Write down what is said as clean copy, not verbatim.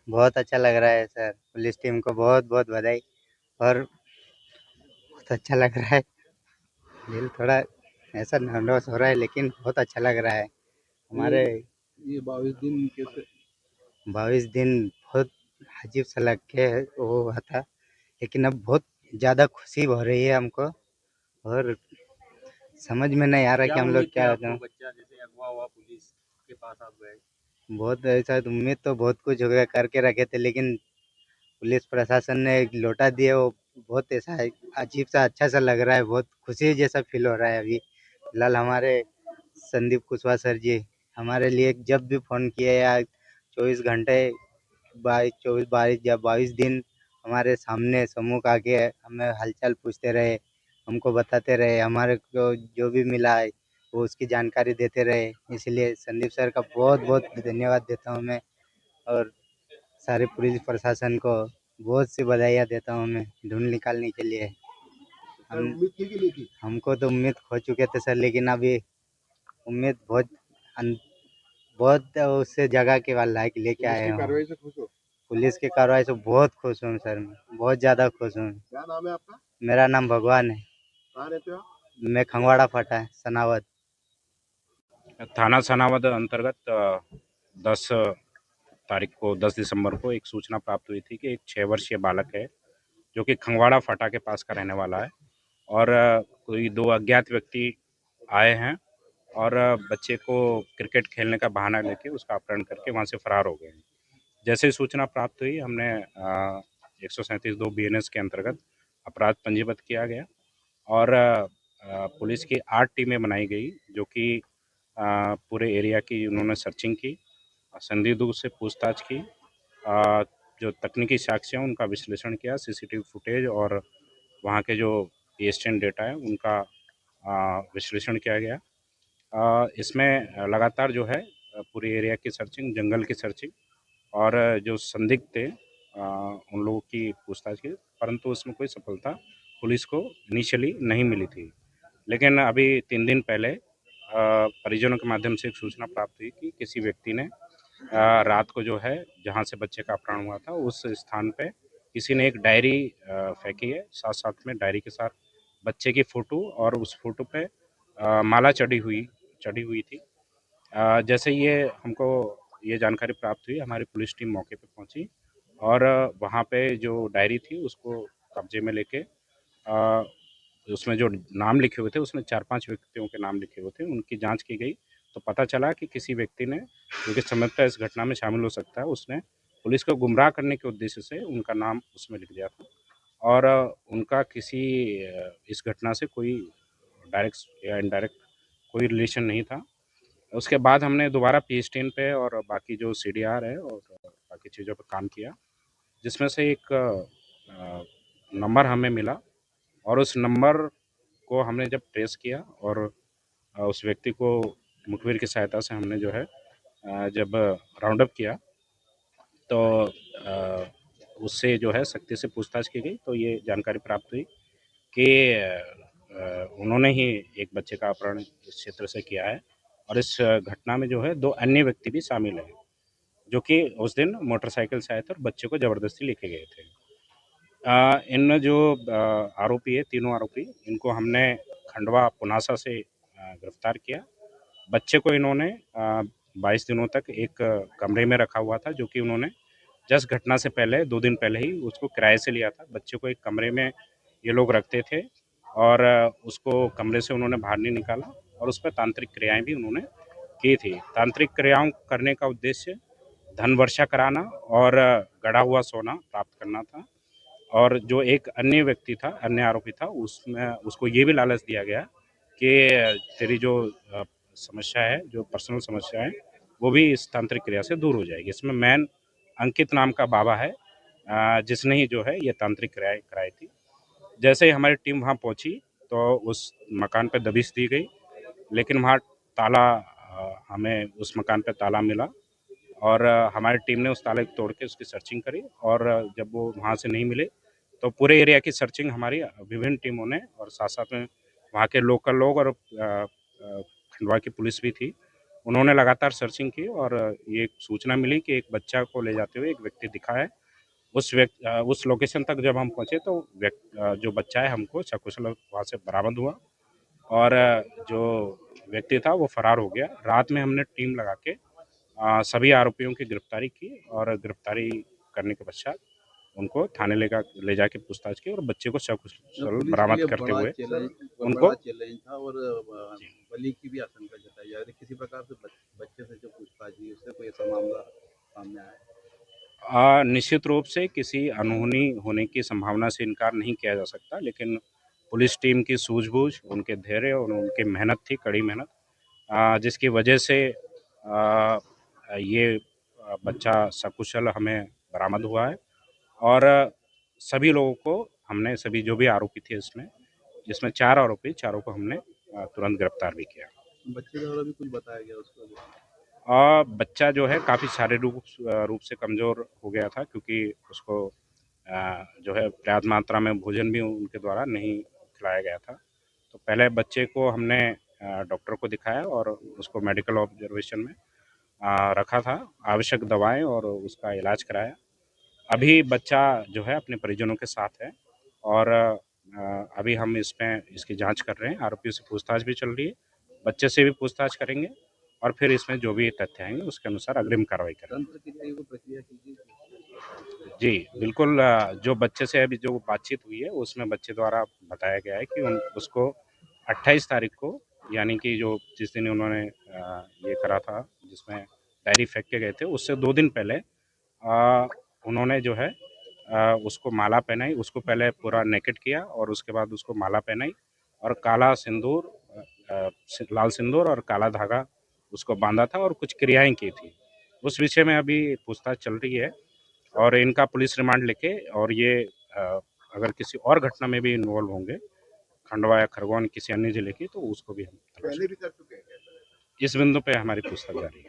बहुत अच्छा लग रहा है सर। पुलिस टीम को बहुत बहुत बधाई। और बहुत अच्छा लग रहा है। दिल थोड़ा ऐसा नर्वस हो रहा है, लेकिन बहुत अच्छा लग रहा है। हमारे ये 22 दिन कैसे? 22 दिन बहुत अजीब सा लग के वो हुआ था, लेकिन अब बहुत ज़्यादा खुशी हो रही है हमको। और समझ में नहीं आ रहा कि हम लोग क्या आपको बच्चा जैसे अगवा हुआ पुलिस के पास आप गए? बहुत ऐसा उम्मीद तो बहुत कुछ हो गया करके रखे थे, लेकिन पुलिस प्रशासन ने एक लौटा दिए वो। बहुत ऐसा है, अजीब सा अच्छा सा लग रहा है। बहुत खुशी जैसा फील हो रहा है अभी फिलहाल। हमारे संदीप कुशवाहा सर जी हमारे लिए जब भी फ़ोन किए या 24 घंटे 22 दिन हमारे सामने सम्मुख आके हमें हालचाल पूछते रहे, हमको बताते रहे, हमारे को जो भी मिला है वो उसकी जानकारी देते रहे। इसलिए संदीप सर का बहुत बहुत धन्यवाद देता हूँ मैं। और सारे पुलिस प्रशासन को बहुत सी बधाइयाँ देता हूँ मैं ढूंढ निकालने के लिए। सर हम उम्मीद थी कि नहीं थी? हमको तो उम्मीद खो चुके थे सर, लेकिन अभी उम्मीद बहुत उससे जगह के वाला है कि लेके पुलिस आए की हूँ। कार्रवाई से खुश हो? पुलिस की कार्रवाई से बहुत खुश हूँ सर, मैं बहुत ज़्यादा खुश हूँ। क्या नाम है आपका? मेरा नाम भगवान है। कहाँ रहते हो आप? मैं खंगवाड़ा फटा सनावद। थाना सनावद अंतर्गत 10 दिसंबर को एक सूचना प्राप्त हुई थी कि एक 6 वर्षीय बालक है जो कि खंगवाड़ा फाटा के पास का रहने वाला है। और कोई दो अज्ञात व्यक्ति आए हैं और बच्चे को क्रिकेट खेलने का बहाना लेके उसका अपहरण करके वहां से फरार हो गए हैं। जैसे ही सूचना प्राप्त हुई हमने 137(2) BNS के अंतर्गत अपराध पंजीबद्ध किया गया। और पुलिस की 8 टीमें बनाई गई जो कि पूरे एरिया की उन्होंने सर्चिंग की, संदिग्धों से पूछताछ की, जो तकनीकी साक्ष्य हैं उनका विश्लेषण किया, सीसीटीवी फुटेज और वहाँ के जो ESN डेटा है उनका विश्लेषण किया गया। इसमें लगातार जो है पूरी एरिया की सर्चिंग, जंगल की सर्चिंग और जो संदिग्ध थे उन लोगों की पूछताछ की, परंतु उसमें कोई सफलता पुलिस को इनिशियली नहीं मिली थी। लेकिन अभी 3 दिन पहले परिजनों के माध्यम से एक सूचना प्राप्त हुई कि किसी व्यक्ति ने रात को जो है जहाँ से बच्चे का अपहरण हुआ था उस स्थान पे किसी ने एक डायरी फेंकी है, साथ साथ में डायरी के साथ बच्चे की फ़ोटो और उस फ़ोटो पे माला चढ़ी हुई थी। जैसे ये हमको ये जानकारी प्राप्त हुई, हमारी पुलिस टीम मौके पे पहुंची और वहाँ पे जो डायरी थी उसको कब्जे में लेके उसमें जो नाम लिखे हुए थे उसमें 4-5 व्यक्तियों के नाम लिखे हुए थे, उनकी जांच की गई तो पता चला कि किसी व्यक्ति ने जो कि संभवतः इस घटना में शामिल हो सकता है, उसने पुलिस को गुमराह करने के उद्देश्य से उनका नाम उसमें लिख दिया था। और उनका किसी इस घटना से कोई डायरेक्ट या इनडायरेक्ट कोई रिलेशन नहीं था। उसके बाद हमने दोबारा PSTN पे और बाकी जो CDR है और बाकी चीज़ों पे काम किया, जिसमें से एक नंबर हमें मिला और उस नंबर को हमने जब ट्रेस किया और उस व्यक्ति को मुखबिर की सहायता से हमने जो है जब राउंड अप किया तो उससे जो है सख्ती से पूछताछ की गई तो ये जानकारी प्राप्त हुई कि उन्होंने ही एक बच्चे का अपहरण इस क्षेत्र से किया है और इस घटना में जो है 2 अन्य व्यक्ति भी शामिल हैं, जो कि उस दिन मोटरसाइकिल से आए थे और बच्चे को ज़बरदस्ती लेके गए थे। इन जो आरोपी है, तीनों आरोपी, इनको हमने खंडवा पुनासा से गिरफ्तार किया। बच्चे को इन्होंने 22 दिनों तक एक कमरे में रखा हुआ था, जो कि उन्होंने जस्ट घटना से पहले 2 दिन पहले ही उसको किराए से लिया था। बच्चे को एक कमरे में ये लोग रखते थे और उसको कमरे से उन्होंने बाहर नहीं निकाला और उस पे तांत्रिक क्रियाएँ भी उन्होंने की थी। तांत्रिक क्रियाओं करने का उद्देश्य धन वर्षा कराना और गड़ा हुआ सोना प्राप्त करना था। और जो एक अन्य व्यक्ति था, अन्य आरोपी था, उसमें उसको ये भी लालच दिया गया कि तेरी जो समस्या है, जो पर्सनल समस्या है, वो भी इस तांत्रिक क्रिया से दूर हो जाएगी। इसमें मैन अंकित नाम का बाबा है जिसने ही जो है ये तांत्रिक क्रियाएँ कराई थी। जैसे ही हमारी टीम वहाँ पहुँची तो उस मकान पे दबिश दी गई, लेकिन वहाँ ताला हमें उस मकान पे ताला मिला और हमारी टीम ने उस ताले को तोड़ के उसकी सर्चिंग करी और जब वो वहाँ से नहीं मिले तो पूरे एरिया की सर्चिंग हमारी विभिन्न टीमों ने और साथ साथ में वहाँ के लोकल लोग और खंडवा की पुलिस भी थी। उन्होंने लगातार सर्चिंग की और ये सूचना मिली कि एक बच्चा को ले जाते हुए एक व्यक्ति दिखा है। उस लोकेशन तक जब हम पहुँचे तो जो बच्चा है हमको सकुशल वहाँ से बरामद हुआ और जो व्यक्ति था वो फरार हो गया। रात में हमने टीम लगा के सभी आरोपियों की गिरफ्तारी की और गिरफ्तारी करने के पश्चात उनको थाने ले जाके पूछताछ की और बच्चे को सकुशल बरामद करते हुए उनको चैलेंज था और बलि की भी आशंका जताई जा रही है। किसी प्रकार से बच्चे से जो पूछताछ हुई उससे कोई ऐसा मामला सामने आया? निश्चित रूप से किसी अनहोनी होने की संभावना से इनकार नहीं किया जा सकता, लेकिन पुलिस टीम की सूझबूझ, उनके धैर्य और उनकी मेहनत थी, कड़ी मेहनत, जिसकी वजह से ये बच्चा सकुशल हमें बरामद हुआ है और सभी लोगों को हमने सभी जो भी आरोपी थे इसमें, जिसमें 4 आरोपी, चारों को हमने तुरंत गिरफ्तार भी किया। बच्चे द्वारा भी कुछ बताया गया उसको? बच्चा जो है काफ़ी शारीरिक रूप से कमज़ोर हो गया था क्योंकि उसको जो है पर्याप्त मात्रा में भोजन भी उनके द्वारा नहीं खिलाया गया था। तो पहले बच्चे को हमने डॉक्टर को दिखाया और उसको मेडिकल ऑब्जर्वेशन में रखा था, आवश्यक दवाएँ और उसका इलाज कराया। अभी बच्चा जो है अपने परिजनों के साथ है और अभी हम इसकी जाँच कर रहे हैं, आरोपियों से पूछताछ भी चल रही है, बच्चे से भी पूछताछ करेंगे और फिर इसमें जो भी तथ्य आएँगे उसके अनुसार अग्रिम कार्रवाई करेंगे। तंत्र की जाएगी वो प्रक्रिया कीजिए। जी, बिल्कुल जो बच्चे से अभी जो बातचीत हुई है उसमें बच्चे द्वारा बताया गया है कि उसको 28 तारीख को, यानी कि जो जिस दिन उन्होंने ये करा था जिसमें डायरी फेंक के गए थे, उससे 2 दिन पहले उन्होंने जो है उसको माला पहनाई, उसको पहले पूरा नेकेड किया और उसके बाद उसको माला पहनाई और काला सिंदूर, लाल सिंदूर और काला धागा उसको बांधा था और कुछ क्रियाएँ की थी। उस विषय में अभी पूछताछ चल रही है और इनका पुलिस रिमांड लेके और ये अगर किसी और घटना में भी इन्वॉल्व होंगे, खंडवा या खरगोन किसी अन्य जिले की, तो उसको भी हम पहले भी कर चुके हैं? इस बिंदु पे हमारी पूछताछ जारी है।